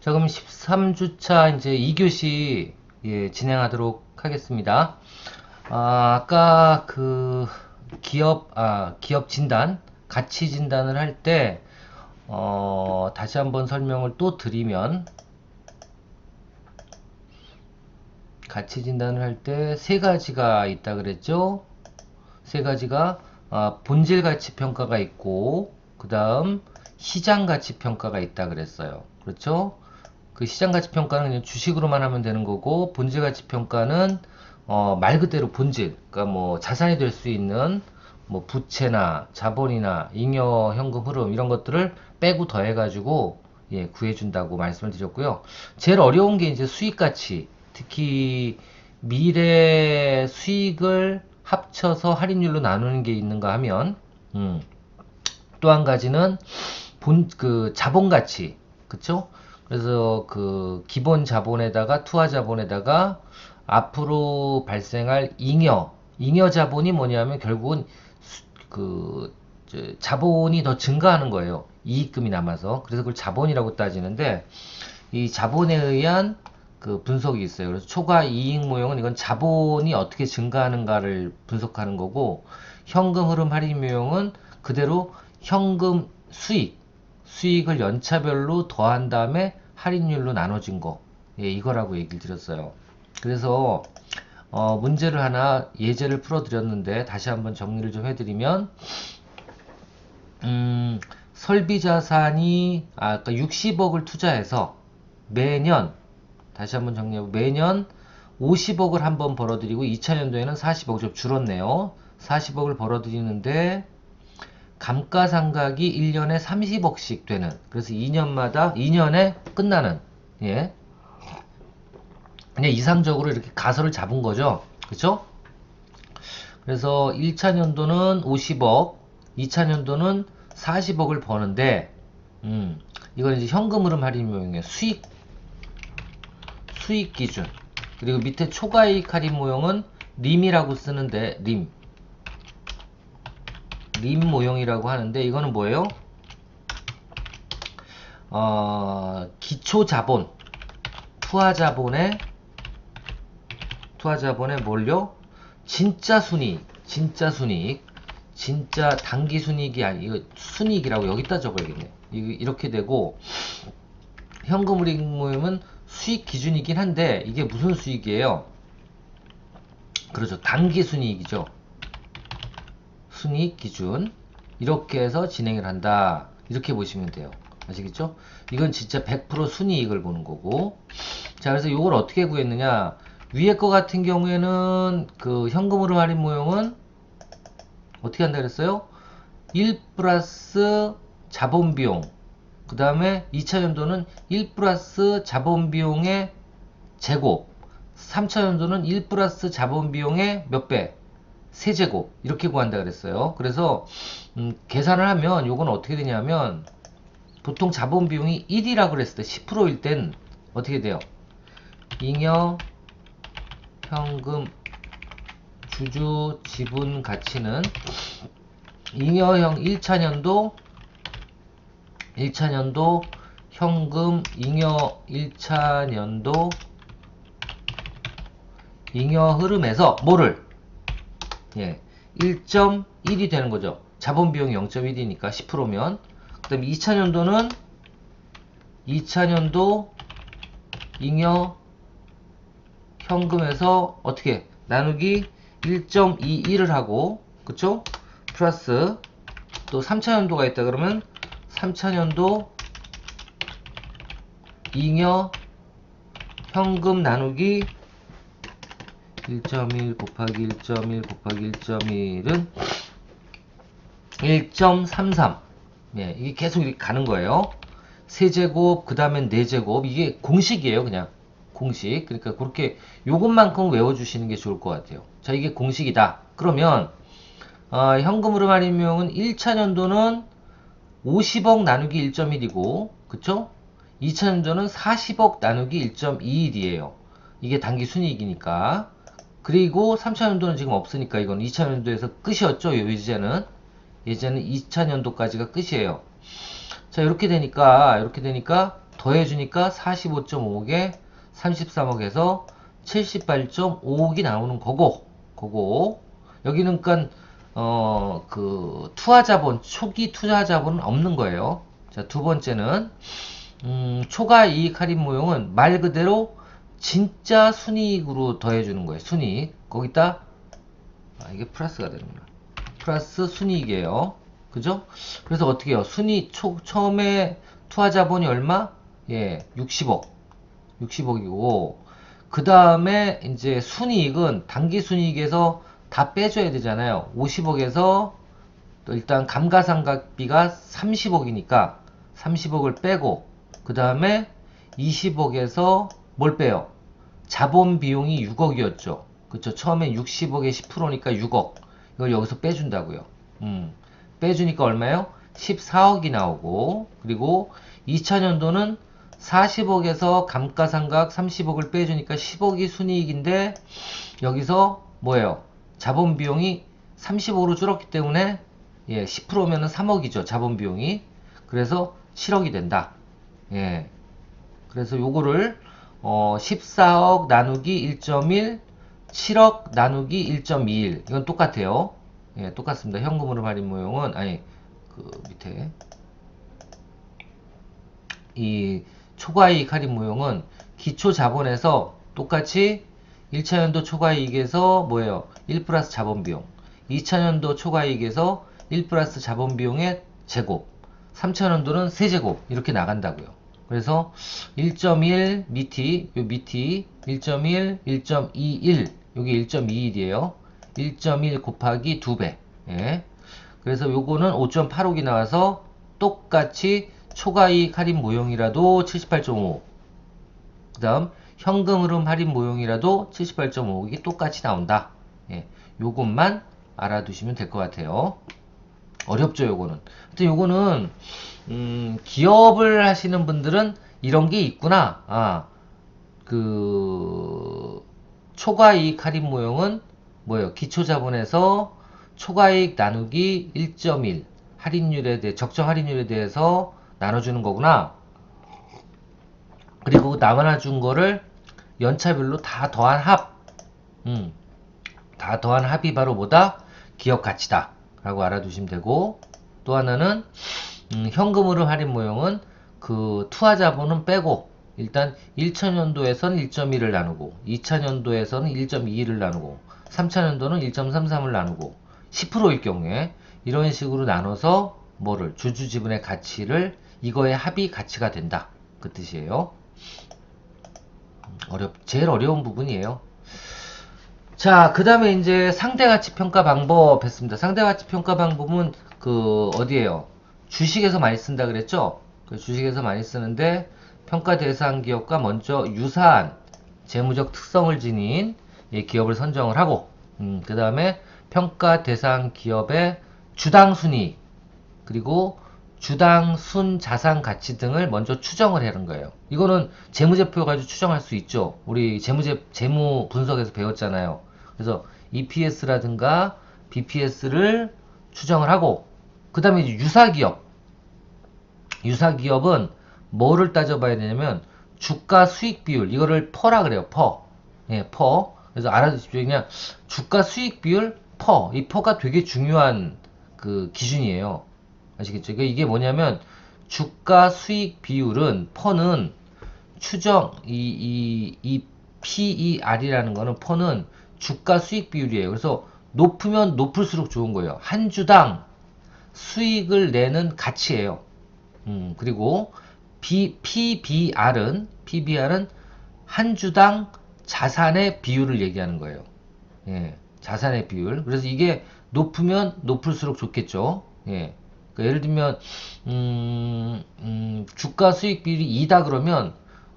자, 그럼 13주차 이제 2교시 진행하도록 하겠습니다. 아까 그 기업 진단, 가치 진단을 할 때, 다시 한번 설명을 또 드리면, 가치 진단을 할 때 세 가지가 있다 그랬죠? 세 가지가, 본질 가치 평가가 있고, 그 다음, 시장 가치 평가가 있다 그랬어요. 그렇죠? 그 시장 가치 평가는 그냥 주식으로만 하면 되는 거고, 본질 가치 평가는 말 그대로 본질, 그러니까 뭐 자산이 될 수 있는 뭐 부채나 자본이나 잉여 현금 흐름 이런 것들을 빼고 더해가지고 구해준다고 말씀을 드렸고요. 제일 어려운 게 이제 수익 가치, 특히 미래 수익을 합쳐서 할인율로 나누는 게 있는가 하면, 또 한 가지는 그 자본 가치, 그쵸? 그래서 그 기본 자본에다가 투하 자본에다가 앞으로 발생할 잉여 자본이 뭐냐면 결국은 그 자본이 더 증가하는 거예요. 이익금이 남아서. 그래서 그걸 자본이라고 따지는데 이 자본에 의한 그 분석이 있어요. 그래서 초과 이익 모형은 이건 자본이 어떻게 증가하는가를 분석하는 거고, 현금 흐름 할인 모형은 그대로 현금 수익을 연차별로 더한 다음에 할인율로 나눠진 거. 이거라고 얘기를 드렸어요. 그래서 문제를 하나 예제를 풀어드렸는데 다시 한번 정리를 좀 해드리면, 설비 자산이 아까 60억을 투자해서 매년, 다시 한번 정리하고, 매년 50억을 한번 벌어들이고 2000년도에는 40억 좀 줄었네요. 40억을 벌어들이는데 감가상각이 1년에 30억씩 되는, 그래서 2년에 끝나는, 그냥 이상적으로 이렇게 가설을 잡은 거죠. 그쵸? 그래서 1차년도는 50억, 2차년도는 40억을 버는데, 이건 이제 현금 흐름 할인 모형의 수익 기준. 그리고 밑에 초과이익 할인 모형은 림이라고 쓰는데, 림 모형이라고 하는데, 이거는 뭐예요? 기초 자본, 투하 자본에 뭘요? 진짜 단기 순이익이 아니, 이거 순이익이라고 여기다 적어야겠네. 이렇게 되고, 현금 흐름 모형은 수익 기준이긴 한데, 이게 무슨 수익이에요? 그렇죠. 단기 순이익이죠. 순이익 기준. 이렇게 해서 진행을 한다. 이렇게 보시면 돼요. 아시겠죠? 이건 진짜 100% 순이익을 보는 거고. 자, 그래서 이걸 어떻게 구했느냐? 위에 거 같은 경우에는 그 현금으로 할인 모형은 어떻게 한다 그랬어요? 1 플러스 자본 비용. 그 다음에 2차년도는 1 플러스 자본 비용의 제곱. 3차년도는 1 플러스 자본 비용의 몇 배? 세제곱. 이렇게 구한다 그랬어요. 그래서 계산을 하면 요건 어떻게 되냐면, 보통 자본 비용이 1이라고 그랬을 때 10%일 땐 어떻게 돼요? 잉여 현금 주주 지분 가치는 잉여형 1차년도 현금 잉여 1차년도 잉여 흐름에서 뭐를 1.1이 되는 거죠. 자본 비용이 0.1이니까 10%면. 그 다음에 2차년도 잉여 현금에서 어떻게 나누기 1.21을 하고, 그쵸? 플러스 또 3차년도가 있다 그러면 3차년도 잉여 현금 나누기 1.1 곱하기 1.1 곱하기 1.1은 1.33. 이게 계속 이렇게 가는 거예요. 세제곱, 그 다음엔 4제곱. 이게 공식이에요, 그냥. 공식. 그러니까 그렇게 요것만큼 외워주시는 게 좋을 것 같아요. 자, 이게 공식이다. 그러면, 현금으로 할인 비용은 1차년도는 50억 나누기 1.1이고, 그쵸? 2차년도는 40억 나누기 1.21이에요. 이게 단기 순이익이니까. 그리고 3차년도는 지금 없으니까 이건 2차년도에서 끝이었죠. 예제는 2차년도까지가 끝이에요. 자, 이렇게 되니까 더해주니까 45.5억에 33억에서 78.5억이 나오는 거고, 여기는 그러니까 그 투하자본, 초기 투자자본은 없는 거예요. 자, 두 번째는 초과 이익 할인 모형은 말 그대로 진짜 순이익으로 더해주는 거예요. 순이익. 거기다 이게 플러스가 되는구나. 플러스 순이익이에요. 그죠? 그래서 어떻게 해요? 처음에 투하자본이 얼마? 예, 60억. 60억이고, 그 다음에 이제 순이익은 단기 순이익에서 다 빼줘야 되잖아요. 50억에서 일단 감가상각비가 30억이니까 30억을 빼고, 그 다음에 20억에서 뭘 빼요? 자본 비용이 6억이었죠. 그쵸? 처음에 60억에 10%니까 6억. 이걸 여기서 빼준다고요. 빼주니까 얼마예요? 14억이 나오고, 그리고 2000년도는 40억에서 감가상각 30억을 빼주니까 10억이 순이익인데, 여기서 뭐예요? 자본 비용이 35로 줄었기 때문에, 예, 10%면은 3억이죠. 자본 비용이. 그래서 7억이 된다. 예. 그래서 요거를 14억 나누기 1.1, 7억 나누기 1.21. 이건 똑같아요. 예, 똑같습니다. 현금으로 할인 모형은 그 밑에 이 초과이익 할인 모형은 기초 자본에서 똑같이 1차년도 초과이익에서 뭐예요? 1 플러스 자본 비용. 2차년도 초과이익에서 1 플러스 자본 비용의 제곱. 3차년도는 세제곱 이렇게 나간다고요. 그래서 1.1 밑이 1.1, 1.21 여기 1.21이에요. 1.1 곱하기 2배. 예. 그래서 요거는 5.85이 나와서 똑같이 초과이익 할인 모형이라도 78.5. 그 다음 현금 흐름 할인 모형이라도 78.5억이 똑같이 나온다. 예. 요것만 알아두시면 될 것 같아요. 어렵죠, 요거는. 하여튼 요거는 기업을 하시는 분들은 이런 게 있구나. 그 초과이익 할인 모형은 뭐예요? 기초자본에서 초과이익 나누기 1.1 할인율에 대해 적정 할인율에 대해서 나눠주는 거구나. 그리고 나눠준 거를 연차별로 다 더한 합. 다 더한 합이 바로 뭐다? 기업 가치다. 라고 알아두시면 되고, 또 하나는 현금으로 할인 모형은 그 투하자본은 빼고 일단 1차년도에서는 1.1을 나누고 2차년도에서는 1.21을 나누고 3차년도는 1.33을 나누고 10%일 경우에 이런 식으로 나눠서 뭐를 주주지분의 가치를 이거의 합이 가치가 된다. 그 뜻이에요. 제일 어려운 부분이에요. 자, 그 다음에 이제 상대가치 평가 방법 했습니다. 상대가치 평가 방법은 그 어디에요? 주식에서 많이 쓴다 그랬죠? 그 주식에서 많이 쓰는데 평가 대상 기업과 먼저 유사한 재무적 특성을 지닌 기업을 선정을 하고, 그 다음에 평가 대상 기업의 주당 순이익 그리고 주당 순 자산 가치 등을 먼저 추정을 하는 거예요. 이거는 재무제표 가지고 추정할 수 있죠. 우리 재무 분석에서 배웠잖아요. 그래서 EPS라든가 BPS를 추정을 하고, 그 다음에 유사기업은 뭐를 따져봐야 되냐면 주가 수익 비율, 이거를 퍼라 그래요. 퍼. 예, 퍼. 그래서 알아두십시오. 그냥 주가 수익 비율 퍼. 이 퍼가 되게 중요한 그 기준이에요. 아시겠죠? 이게 뭐냐면 주가 수익 비율은 퍼는 이 PER이라는 거는 퍼는 주가 수익 비율이에요. 그래서 높으면 높을수록 좋은 거예요. 한 주당 수익을 내는 가치예요. 그리고 PBR은 한 주당 자산의 비율을 얘기하는 거예요. 예, 자산의 비율. 그래서 이게 높으면 높을수록 좋겠죠. 예. 그러니까 예를 들면 주가 수익 비율이 2다 그러면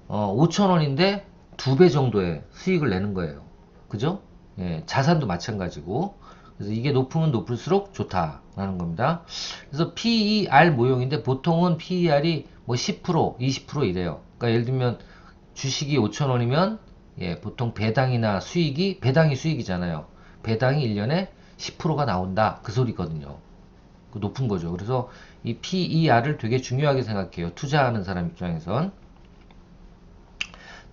5,000원인데 2배 정도의 수익을 내는 거예요. 그죠? 예, 자산도 마찬가지고. 그래서 이게 높으면 높을수록 좋다라는 겁니다. 그래서 PER 모형인데 보통은 PER이 뭐 10%, 20% 이래요. 그러니까 예를 들면 주식이 5,000원이면 예, 보통 배당이 수익이잖아요. 배당이 1년에 10%가 나온다. 그 소리거든요. 높은 거죠. 그래서 이 PER을 되게 중요하게 생각해요. 투자하는 사람 입장에선.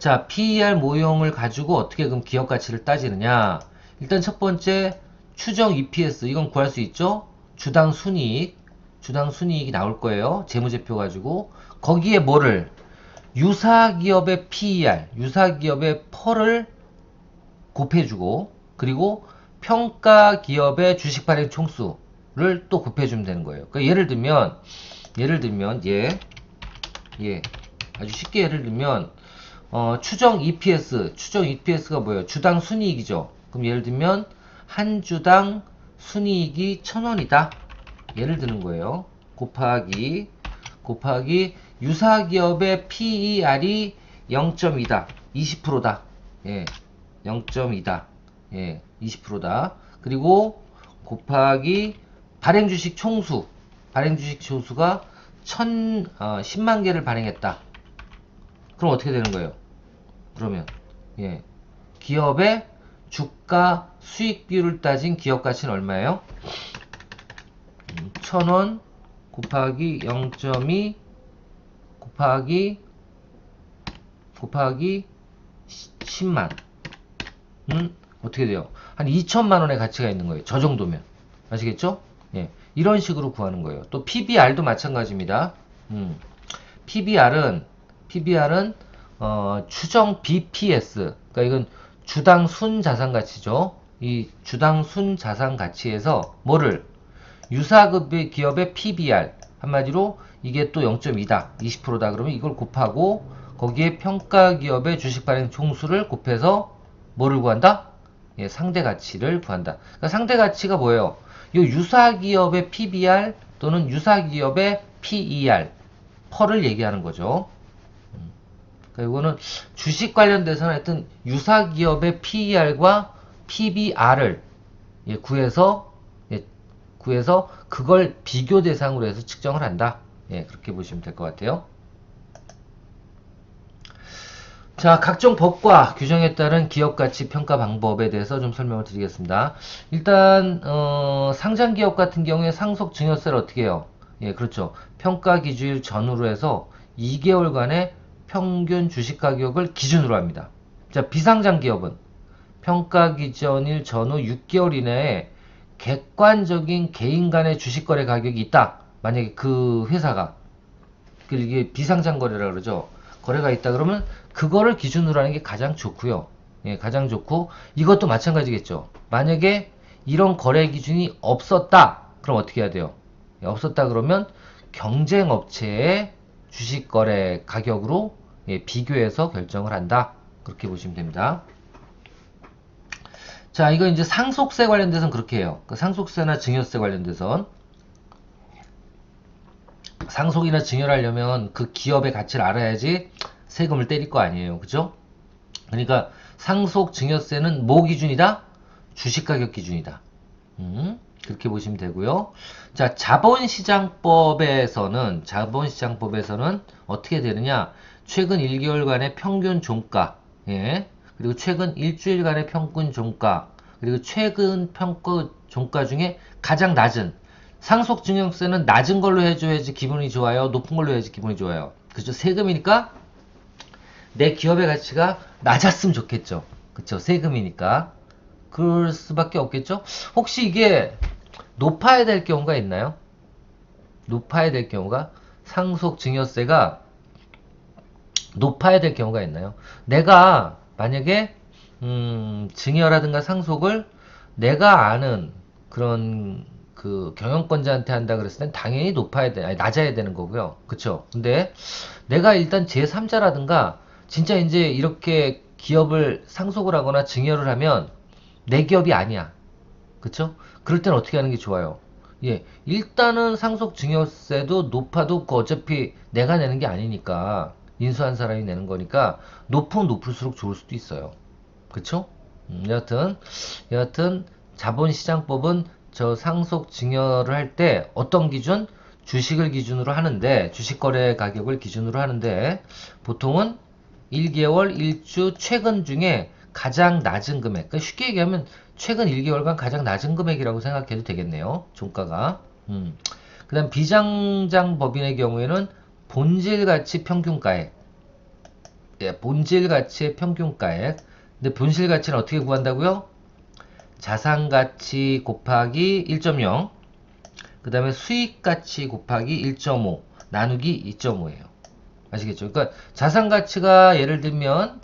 자, PER 모형을 가지고 어떻게 그럼 기업 가치를 따지느냐? 일단 첫 번째 추정 EPS 이건 구할 수 있죠? 주당 순이익이 나올 거예요. 재무제표 가지고 거기에 뭐를 유사기업의 PER, 유사기업의 펄을 곱해주고 그리고 평가기업의 주식 발행 총수를 또 곱해주면 되는 거예요. 그러니까 예를 들면 아주 쉽게 예를 들면 추정 EPS가 뭐예요? 주당 순이익이죠. 그럼 예를 들면 한 주당 순이익이 1,000원이다. 예를 드는 거예요. 곱하기 유사기업의 PER이 0.2다. 20%다. 예. 0.2다. 예. 20%다. 그리고 곱하기 발행주식 총수가 10만 개를 발행했다. 그럼 어떻게 되는 거예요? 그러면 기업의 주가 수익 비율을 따진 기업 가치는 얼마예요? 1,000원 곱하기 0.2 곱하기 10만 어떻게 돼요? 한 2천만 원의 가치가 있는 거예요. 저 정도면. 아시겠죠? 예. 이런 식으로 구하는 거예요. 또 PBR도 마찬가지입니다. PBR은 추정 BPS. 그러니까 이건 주당 순자산 가치죠. 이 주당 순자산 가치에서 뭐를 유사급의 기업의 PBR 한마디로 이게 또 0.2다. 20%다. 그러면 이걸 곱하고 거기에 평가 기업의 주식 발행 총수를 곱해서 뭐를 구한다? 예, 상대 가치를 구한다. 그러니까 상대 가치가 뭐예요? 이 유사기업의 PBR 또는 유사기업의 PER 펄을 얘기하는 거죠. 그러니까 이거는 주식 관련돼서는 하여튼 유사기업의 PER과 PBR을 구해서 그걸 비교 대상으로 해서 측정을 한다. 예, 그렇게 보시면 될 것 같아요. 자, 각종 법과 규정에 따른 기업가치 평가 방법에 대해서 좀 설명을 드리겠습니다. 일단 상장기업 같은 경우에 상속증여세를 어떻게 해요? 예, 그렇죠. 평가기준일 전후로 해서 2개월간의 평균 주식가격을 기준으로 합니다. 자, 비상장기업은 평가기준일 전후 6개월 이내에 객관적인 개인 간의 주식거래 가격이 있다. 만약에 그 회사가 이게 비상장거래라 그러죠. 거래가 있다 그러면 그거를 기준으로 하는 게 가장 좋고요. 예, 가장 좋고 이것도 마찬가지겠죠. 만약에 이런 거래 기준이 없었다. 그럼 어떻게 해야 돼요? 예, 없었다 그러면 경쟁업체의 주식거래 가격으로 비교해서 결정을 한다. 그렇게 보시면 됩니다. 자, 이거 이제 상속세 관련돼서는 그렇게 해요. 그 상속세나 증여세 관련돼선 상속이나 증여를 하려면 그 기업의 가치를 알아야지 세금을 때릴 거 아니에요. 그죠? 그러니까 상속 증여세는 뭐 기준이다? 주식가격 기준이다. 그렇게 보시면 되고요. 자, 자본시장법에서는 어떻게 되느냐? 최근 1개월간의 평균 종가, 예. 그리고 최근 일주일간의 평균 종가, 그리고 최근 평균 종가 중에 가장 낮은 상속증여세는 낮은 걸로 해줘야지 기분이 좋아요. 높은 걸로 해야지 기분이 좋아요. 그죠? 세금이니까 내 기업의 가치가 낮았으면 좋겠죠. 그쵸? 세금이니까. 그럴 수밖에 없겠죠? 혹시 이게 높아야 될 경우가 있나요? 높아야 될 경우가 상속증여세가 높아야 될 경우가 있나요? 내가 만약에 증여라든가 상속을 내가 아는 그런 그 경영권자한테 한다 그랬을 땐 당연히 낮아야 되는 거고요. 그쵸? 근데 내가 일단 제3자라든가 진짜 이제 이렇게 기업을 상속을 하거나 증여를 하면 내 기업이 아니야. 그쵸? 그럴 땐 어떻게 하는 게 좋아요? 예, 일단은 상속증여세도 높아도 그 어차피 내가 내는 게 아니니까 인수한 사람이 내는 거니까 높으면 높을수록 좋을 수도 있어요. 그쵸? 여하튼 자본시장법은 저 상속 증여를 할 때 어떤 기준? 주식을 기준으로 하는데 주식거래 가격을 기준으로 하는데 보통은 1개월, 1주 최근 중에 가장 낮은 금액. 그러니까 쉽게 얘기하면 최근 1개월간 가장 낮은 금액이라고 생각해도 되겠네요. 종가가. 그 다음 비상장 법인의 경우에는 본질가치 평균가액에서 예, 본질 가치의 평균가액. 근데 본질 가치는 어떻게 구한다고요? 자산 가치 곱하기 1.0, 그 다음에 수익 가치 곱하기 1.5 나누기 2.5예요. 아시겠죠? 그러니까 자산 가치가 예를 들면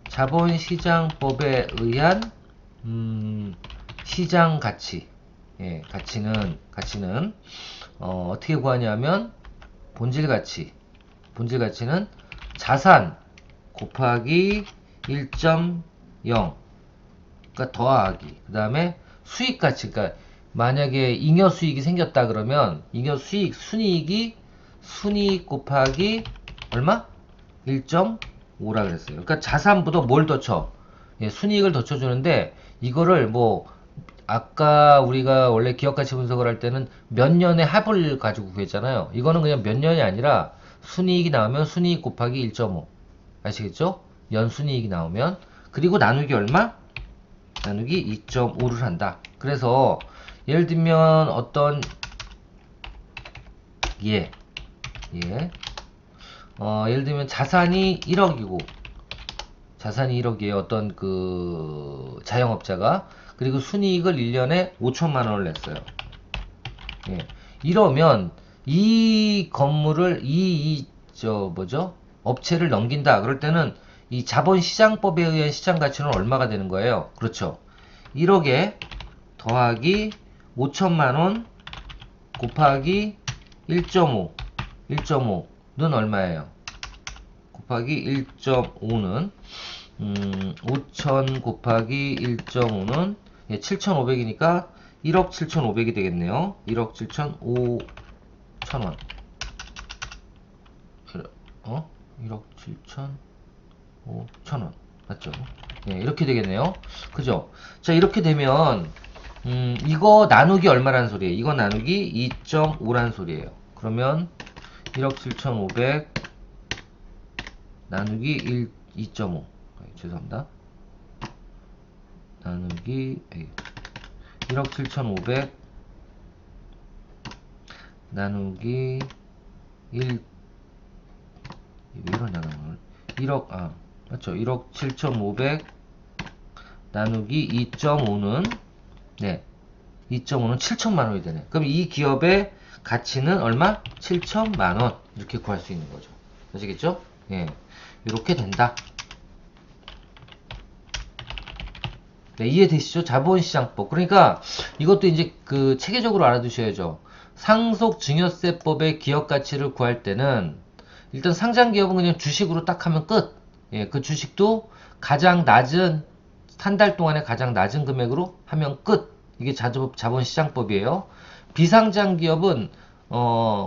자본시장법에 의한 시장 가치, 예, 가치는 어떻게 구하냐면 본질 가치는 자산 곱하기 1.0, 그러니까 더하기, 그 다음에 수익 가치, 그러니까 만약에 잉여 수익이 생겼다 그러면 잉여 수익 순이익이 순이익 곱하기 얼마? 1.5라 그랬어요. 그러니까 자산보다 뭘 더 쳐? 예, 순이익을 더 쳐주는데 이거를 뭐 아까 우리가 원래 기업가치 분석을 할 때는 몇 년의 합을 가지고 구했잖아요. 이거는 그냥 몇 년이 아니라 순이익이 나오면 순이익 곱하기 1.5. 아시겠죠? 연순이익이 나오면. 그리고 나누기 얼마? 나누기 2.5를 한다. 그래서 예를 들면 어떤 예를 들면 자산이 1억이에요. 어떤 그 자영업자가. 그리고 순이익을 1년에 5천만 원을 냈어요. 예. 이러면 이 건물을 업체를 넘긴다. 그럴 때는 이 자본시장법에 의한 시장 가치는 얼마가 되는 거예요? 그렇죠. 1억에 더하기 5천만 원 곱하기 1.5는 얼마예요? 곱하기 1.5는 5천 곱하기 1.5는 7,500이니까 1억 7,500이 되겠네요. 1억 7,500원. 1억 7,500원. 맞죠? 예, 이렇게 되겠네요. 그죠? 자, 이렇게 되면 이거 나누기 얼마라는 소리예요? 이거 나누기 2.5라는 소리예요. 그러면 1억 7,500 나누기 2.5. 죄송합니다. 나누기 1억 7,500 나누기 1, 왜 이러냐, 1억, 맞죠? 1억 7,500 나누기 2.5는, 네, 2.5는 7천만 원이 되네. 그럼 이 기업의 가치는 얼마? 7천만 원. 이렇게 구할 수 있는 거죠. 아시겠죠? 예. 이렇게 된다. 네, 이해되시죠? 자본시장법. 그러니까 이것도 이제 그 체계적으로 알아두셔야죠. 상속증여세법의 기업가치를 구할 때는 일단 상장기업은 그냥 주식으로 딱 하면 끝. 예, 그 주식도 가장 낮은, 한 달 동안에 가장 낮은 금액으로 하면 끝. 이게 자본시장법이에요. 비상장기업은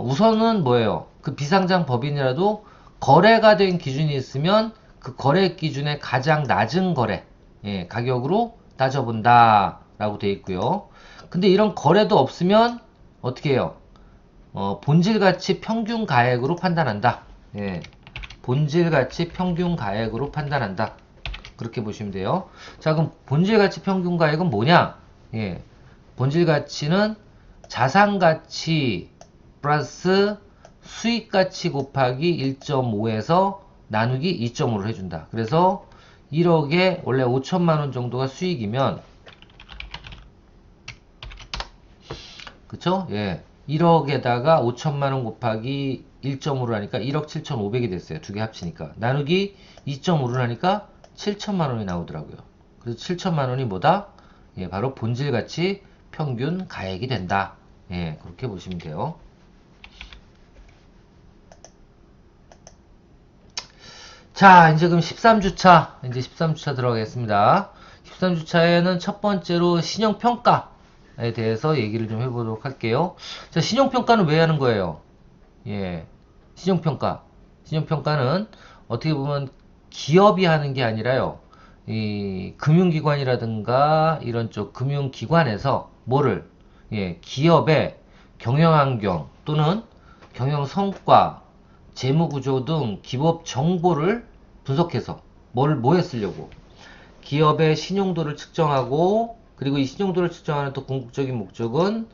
우선은 뭐예요? 그 비상장 법인이라도 거래가 된 기준이 있으면 그 거래 기준의 가장 낮은 거래, 예, 가격으로 따져본다 라고 되어 있고요. 근데 이런 거래도 없으면 어떻게 해요? 본질가치 평균 가액으로 판단한다. 예, 본질가치 평균 가액으로 판단한다. 그렇게 보시면 돼요. 자, 그럼 본질가치 평균 가액은 뭐냐? 예, 본질가치는 자산가치 플러스 수익가치 곱하기 1.5에서 나누기 2.5를 해준다. 그래서 1억에 원래 5천만 원 정도가 수익이면, 그쵸? 예. 1억에다가 5천만 원 곱하기 1.5를 하니까 1억 7,500이 됐어요. 두 개 합치니까. 나누기 2.5를 하니까 7천만 원이 나오더라고요. 그래서 7천만 원이 뭐다? 예, 바로 본질가치 평균 가액이 된다. 예, 그렇게 보시면 돼요. 자, 이제 그럼 13주차, 이제 13주차 들어가겠습니다. 13주차에는 첫 번째로 신용평가에 대해서 얘기를 좀 해보도록 할게요. 자, 신용평가는 왜 하는 거예요? 예, 신용평가. 신용평가는 어떻게 보면 기업이 하는 게 아니라요. 이 금융기관이라든가 이런 쪽 금융기관에서 뭐를, 예, 기업의 경영환경 또는 경영성과 재무구조 등 기업 정보를 분석해서 뭐에 쓰려고? 기업의 신용도를 측정하고, 그리고 이 신용도를 측정하는 또 궁극적인 목적은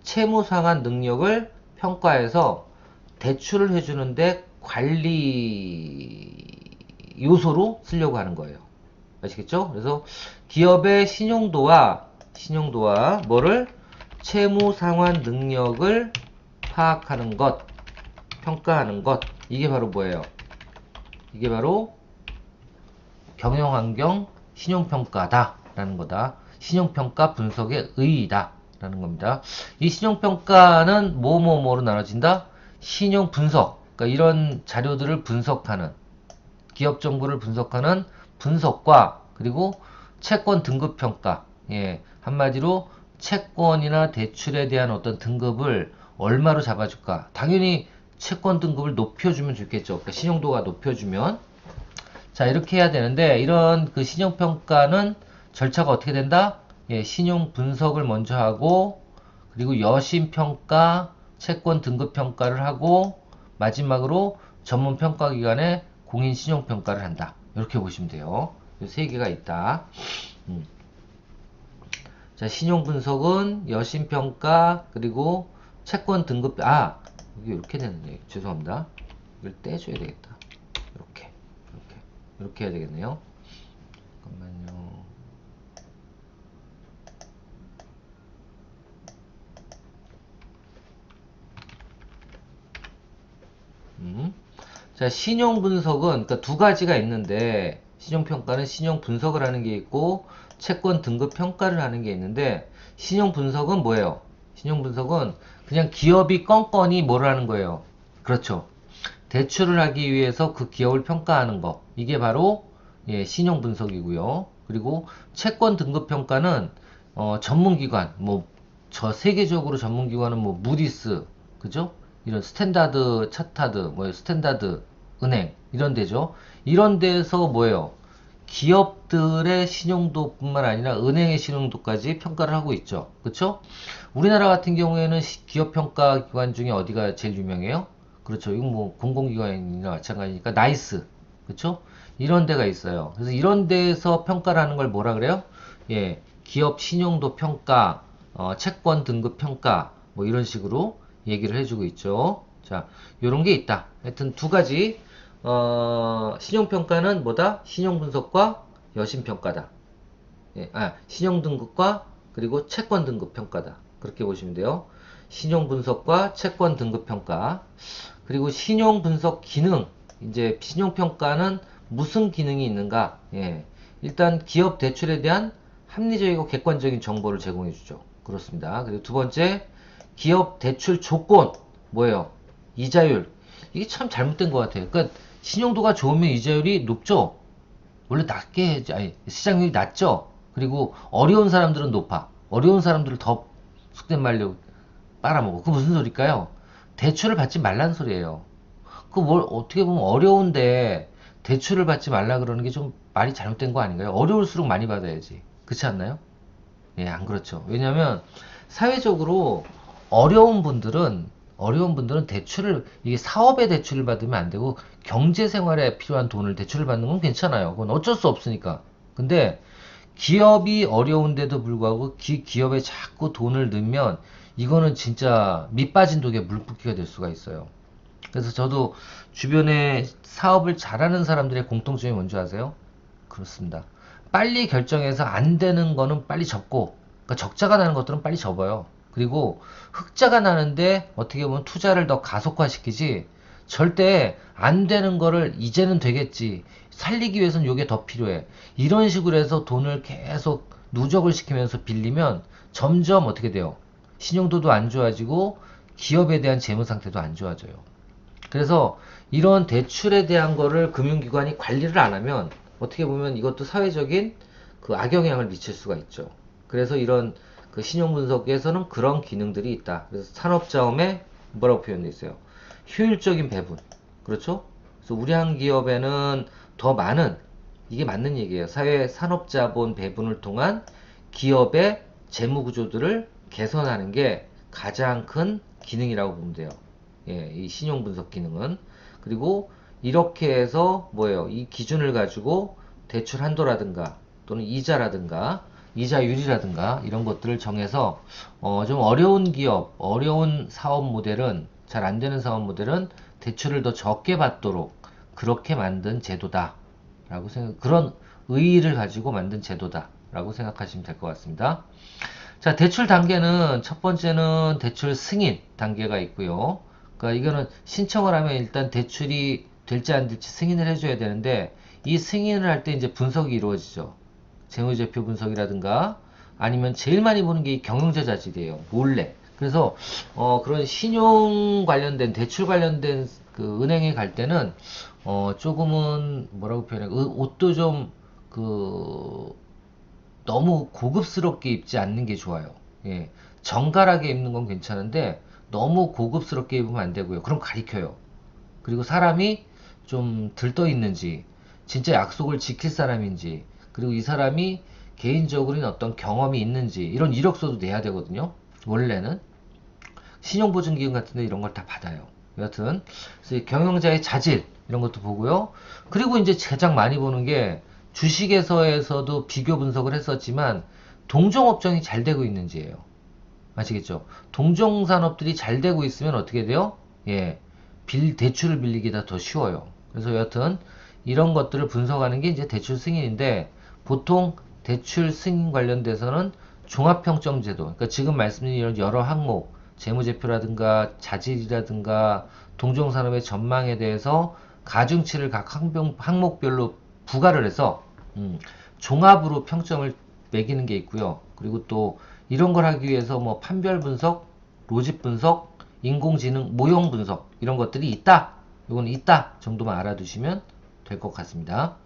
채무 상환 능력을 평가해서 대출을 해주는데 관리 요소로 쓰려고 하는 거예요. 아시겠죠? 그래서 기업의 신용도와 뭐를 채무 상환 능력을 파악하는 것, 평가하는 것, 이게 바로 뭐예요? 이게 바로 경영환경 신용평가다 라는 거다. 신용평가 분석의 의의다 라는 겁니다. 이 신용평가는 뭐로 나눠진다? 신용분석, 그러니까 이런 자료들을 분석하는, 기업 정보를 분석하는 분석과, 그리고 채권 등급평가, 예, 한마디로 채권이나 대출에 대한 어떤 등급을 얼마로 잡아줄까? 당연히 채권 등급을 높여주면 좋겠죠. 그러니까 신용도가 높여주면. 자, 이렇게 해야 되는데, 이런 그 신용평가는 절차가 어떻게 된다? 예, 신용 분석을 먼저 하고, 그리고 여신평가, 채권 등급평가를 하고, 마지막으로 전문평가기관의 공인신용평가를 한다. 이렇게 보시면 돼요. 이 세 개가 있다. 자, 신용분석은 여신평가, 그리고 채권 등급, 이게 이렇게 되는데, 죄송합니다. 이걸 떼줘야 되겠다. 이렇게 해야 되겠네요. 잠깐만요. 자, 신용 분석은 그러니까 두 가지가 있는데, 신용 평가는 신용 분석을 하는 게 있고 채권 등급 평가를 하는 게 있는데, 신용 분석은 뭐예요? 신용 분석은 그냥 기업이 건건이 뭐를 하는 거예요? 그렇죠. 대출을 하기 위해서 그 기업을 평가하는 거. 이게 바로 예, 신용 분석이고요. 그리고 채권 등급 평가는 전문기관, 뭐 저 세계적으로 전문기관은 뭐 무디스, 그죠? 이런 스탠다드 차타드, 뭐 스탠다드 은행 이런 데죠. 이런 데서 뭐예요? 기업들의 신용도뿐만 아니라 은행의 신용도까지 평가를 하고 있죠. 그렇죠? 우리나라 같은 경우에는 기업 평가 기관 중에 어디가 제일 유명해요? 그렇죠. 이건 뭐 공공기관이나 마찬가지니까 나이스. 그렇죠? 이런 데가 있어요. 그래서 이런 데에서 평가를 하는 걸 뭐라 그래요? 예, 기업 신용도 평가, 채권 등급 평가, 뭐 이런 식으로 얘기를 해주고 있죠. 자, 요런 게 있다. 하여튼 두 가지, 신용평가는 뭐다? 신용분석과 여신평가다. 예, 신용등급과 그리고 채권 등급 평가다. 그렇게 보시면 돼요. 신용분석과 채권 등급 평가. 그리고 신용분석 기능. 이제 신용평가는 무슨 기능이 있는가? 예. 일단 기업 대출에 대한 합리적이고 객관적인 정보를 제공해 주죠. 그렇습니다. 그리고 두 번째, 기업 대출 조건. 뭐예요? 이자율. 이게 참 잘못된 것 같아요. 그러니까 신용도가 좋으면 이자율이 높죠? 원래 낮게, 시장률이 낮죠? 그리고 어려운 사람들은 높아. 어려운 사람들을 더 속된 말로 빨아먹어. 그 무슨 소리일까요? 대출을 받지 말라는 소리예요. 그 뭘 어떻게 보면 어려운데 대출을 받지 말라 그러는 게 좀 말이 잘못된 거 아닌가요? 어려울수록 많이 받아야지. 그렇지 않나요? 예, 안 그렇죠. 왜냐면 사회적으로 어려운 분들은 대출을 이게 사업에 대출을 받으면 안 되고 경제 생활에 필요한 돈을 대출을 받는 건 괜찮아요. 그건 어쩔 수 없으니까. 근데 기업이 어려운데도 불구하고 기업에 자꾸 돈을 넣으면 이거는 진짜 밑 빠진 독에 물 붓기가 될 수가 있어요. 그래서 저도 주변에 사업을 잘하는 사람들의 공통점이 뭔지 아세요? 그렇습니다. 빨리 결정해서 안 되는 거는 빨리 접고, 그러니까 적자가 나는 것들은 빨리 접어요. 그리고 흑자가 나는데 어떻게 보면 투자를 더 가속화시키지, 절대 안 되는 거를 이제는 되겠지, 살리기 위해서는 이게 더 필요해, 이런 식으로 해서 돈을 계속 누적을 시키면서 빌리면 점점 어떻게 돼요? 신용도도 안 좋아지고 기업에 대한 재무 상태도 안 좋아져요. 그래서 이런 대출에 대한 거를 금융기관이 관리를 안 하면 어떻게 보면 이것도 사회적인 그 악영향을 미칠 수가 있죠. 그래서 이런 그 신용분석에서는 그런 기능들이 있다. 그래서 산업자금에 뭐라고 표현되어 있어요? 효율적인 배분. 그렇죠? 그래서 우리 한 기업에는 더 많은, 이게 맞는 얘기예요. 사회 산업자본 배분을 통한 기업의 재무 구조들을 개선하는 게 가장 큰 기능이라고 보면 돼요. 예, 이 신용 분석 기능은. 그리고 이렇게 해서 뭐예요? 이 기준을 가지고 대출 한도라든가 또는 이자라든가 이자율이라든가 이런 것들을 정해서 좀 어려운 기업, 어려운 사업 모델은 잘 안 되는 사업 모델은 대출을 더 적게 받도록 그렇게 만든 제도다 라고 그런 의의를 가지고 만든 제도다 라고 생각하시면 될 것 같습니다. 자, 대출 단계는 첫 번째는 대출 승인 단계가 있고요. 그러니까 이거는 신청을 하면 일단 대출이 될지 안 될지 승인을 해줘야 되는데, 이 승인을 할 때 이제 분석이 이루어지죠. 재무제표 분석이라든가 아니면 제일 많이 보는 게 이 경영자 자질이에요. 몰래. 그래서 그런 신용 관련된 대출 관련된 그 은행에 갈 때는 조금은 뭐라고 표현해? 옷도 좀 그 너무 고급스럽게 입지 않는 게 좋아요. 예. 정갈하게 입는 건 괜찮은데 너무 고급스럽게 입으면 안 되고요. 그럼 가리켜요. 그리고 사람이 좀 들떠 있는지, 진짜 약속을 지킬 사람인지, 그리고 이 사람이 개인적으로는 어떤 경험이 있는지, 이런 이력서도 내야 되거든요. 원래는. 신용보증기금 같은데 이런 걸 다 받아요. 여하튼, 그래서 경영자의 자질, 이런 것도 보고요. 그리고 이제 가장 많이 보는 게 주식에서에서도 비교 분석을 했었지만, 동종업종이 잘 되고 있는지예요. 아시겠죠? 동종산업들이 잘 되고 있으면 어떻게 돼요? 예, 대출을 빌리기가 더 쉬워요. 그래서 여하튼 이런 것들을 분석하는 게 이제 대출 승인인데, 보통 대출 승인 관련돼서는 종합평점제도, 그러니까 지금 말씀드린 이런 여러 항목, 재무제표라든가 자질이라든가 동종산업의 전망에 대해서 가중치를 각 항목별로 부과를 해서 종합으로 평점을 매기는 게 있고요. 그리고 또 이런 걸 하기 위해서 뭐 판별 분석, 로직 분석, 인공지능 모형 분석 이런 것들이 있다. 이건 있다 정도만 알아두시면 될 것 같습니다.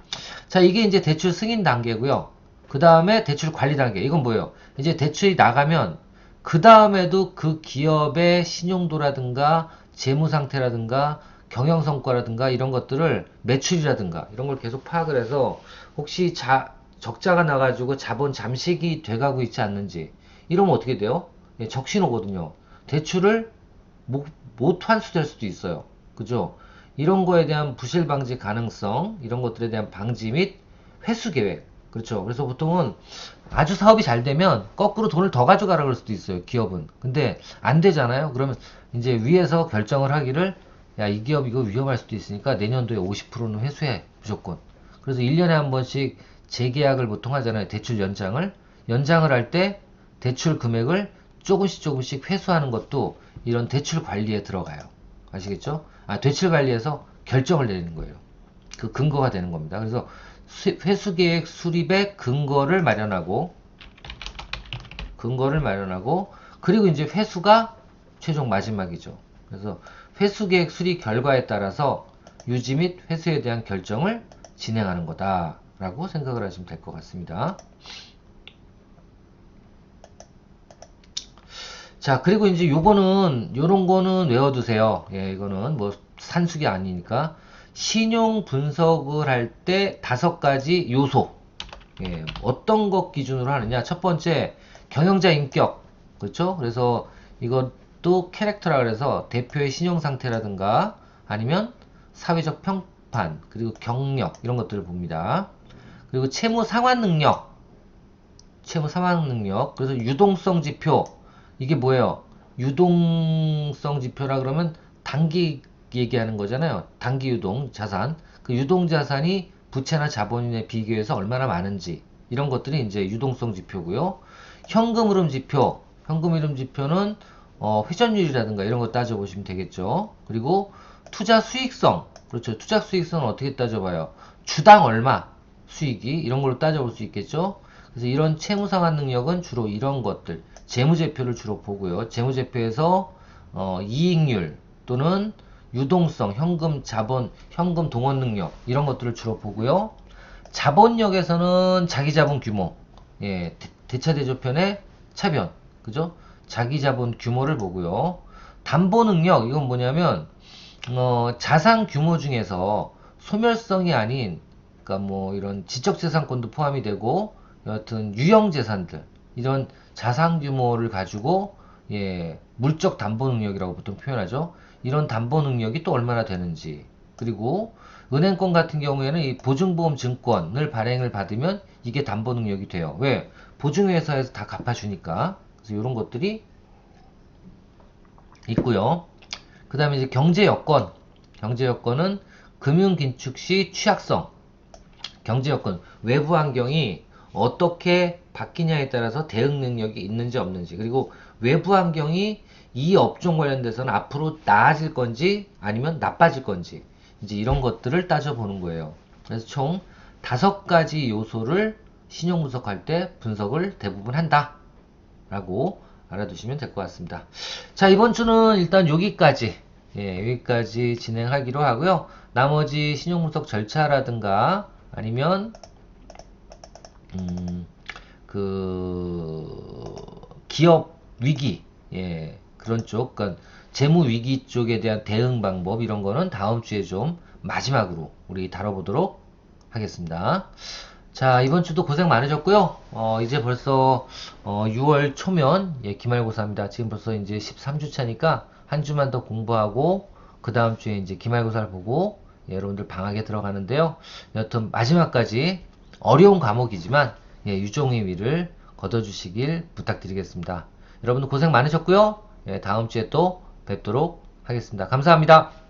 자, 이게 이제 대출 승인 단계고요. 그 다음에 대출 관리 단계. 이건 뭐예요? 이제 대출이 나가면 그 다음에도 그 기업의 신용도라든가 재무 상태라든가 경영 성과라든가 이런 것들을 매출이라든가 이런 걸 계속 파악을 해서 혹시 적자가 나가지고 자본 잠식이 돼가고 있지 않는지, 이러면 어떻게 돼요? 예, 적신호거든요. 대출을 못 환수될 수도 있어요. 그죠? 이런 거에 대한 부실 방지 가능성, 이런 것들에 대한 방지 및 회수 계획. 그렇죠. 그래서 보통은 아주 사업이 잘 되면 거꾸로 돈을 더 가져가라 그럴 수도 있어요, 기업은. 근데 안 되잖아요. 그러면 이제 위에서 결정을 하기를, 야, 이 기업 이거 위험할 수도 있으니까 내년도에 50%는 회수해, 무조건. 그래서 1년에 한 번씩 재계약을 보통 하잖아요. 대출 연장을. 연장을 할 때 대출 금액을 조금씩 회수하는 것도 이런 대출 관리에 들어가요. 아시겠죠? 대출 관리에서 결정을 내리는 거예요. 그 근거가 되는 겁니다. 그래서 회수계획 수립의 근거를 마련하고, 그리고 이제 회수가 최종 마지막이죠. 그래서 회수계획 수립 결과에 따라서 유지 및 회수에 대한 결정을 진행하는 거다라고 생각을 하시면 될 것 같습니다. 자, 그리고 이제 요런 거는 외워두세요. 예, 이거는 뭐 산수기 아니니까. 신용 분석을 할 때 5가지 요소. 예, 어떤 것 기준으로 하느냐. 첫 번째, 경영자 인격. 그렇죠? 그래서 이것도 캐릭터라 그래서 대표의 신용 상태라든가 아니면 사회적 평판, 그리고 경력, 이런 것들을 봅니다. 그리고 채무 상환 능력. 그래서 유동성 지표. 이게 뭐예요? 유동성 지표라 그러면 단기 얘기하는 거잖아요. 단기 유동 자산. 그 유동 자산이 부채나 자본에 비교해서 얼마나 많은지, 이런 것들이 이제 유동성 지표고요. 현금 흐름 지표. 현금 흐름 지표는 회전율이라든가 이런 거 따져보시면 되겠죠. 그리고 투자 수익성. 그렇죠. 투자 수익성은 어떻게 따져봐요? 주당 얼마 수익이, 이런 걸로 따져볼 수 있겠죠. 그래서 이런 채무 상환 능력은 주로 이런 것들, 재무제표를 주로 보고요. 재무제표에서 이익률 또는 유동성, 현금 자본, 현금 동원 능력, 이런 것들을 주로 보고요. 자본력에서는 자기자본 규모, 예, 대차대조편의 차변, 그죠? 자기자본 규모를 보고요. 담보 능력, 이건 뭐냐면 자산 규모 중에서 소멸성이 아닌, 그러니까 뭐 이런 지적재산권도 포함이 되고, 여하튼 유형재산들, 이런 자산 규모를 가지고, 예, 물적 담보 능력이라고 보통 표현하죠. 이런 담보 능력이 또 얼마나 되는지. 그리고 은행권 같은 경우에는 이 보증보험 증권을 발행을 받으면 이게 담보 능력이 돼요. 왜? 보증회사에서 다 갚아주니까. 그래서 이런 것들이 있고요. 그 다음에 이제 경제 여건. 경제 여건은 금융 긴축 시 취약성. 경제 여건, 외부 환경이 어떻게 바뀌냐에 따라서 대응 능력이 있는지 없는지, 그리고 외부 환경이 이 업종 관련돼서는 앞으로 나아질 건지 아니면 나빠질 건지, 이제 이런 것들을 따져보는 거예요. 그래서 총 5가지 요소를 신용 분석할 때 분석을 대부분 한다 라고 알아두시면 될 것 같습니다. 자, 이번 주는 일단 여기까지, 여기까지 진행하기로 하고요. 나머지 신용 분석 절차라든가 아니면 그 기업 위기, 그런 쪽, 그러니까 재무 위기 쪽에 대한 대응 방법, 이런 거는 다음 주에 좀 마지막으로 우리 다뤄보도록 하겠습니다. 자, 이번 주도 고생 많으셨고요. 이제 벌써 6월 초면, 기말고사입니다. 지금 벌써 이제 13주 차니까 한 주만 더 공부하고 그 다음 주에 이제 기말고사를 보고, 여러분들 방학에 들어가는데요. 여튼 마지막까지 어려운 과목이지만 유종의 미를 거둬주시길 부탁드리겠습니다. 여러분들 고생 많으셨고요. 다음 주에 또 뵙도록 하겠습니다. 감사합니다.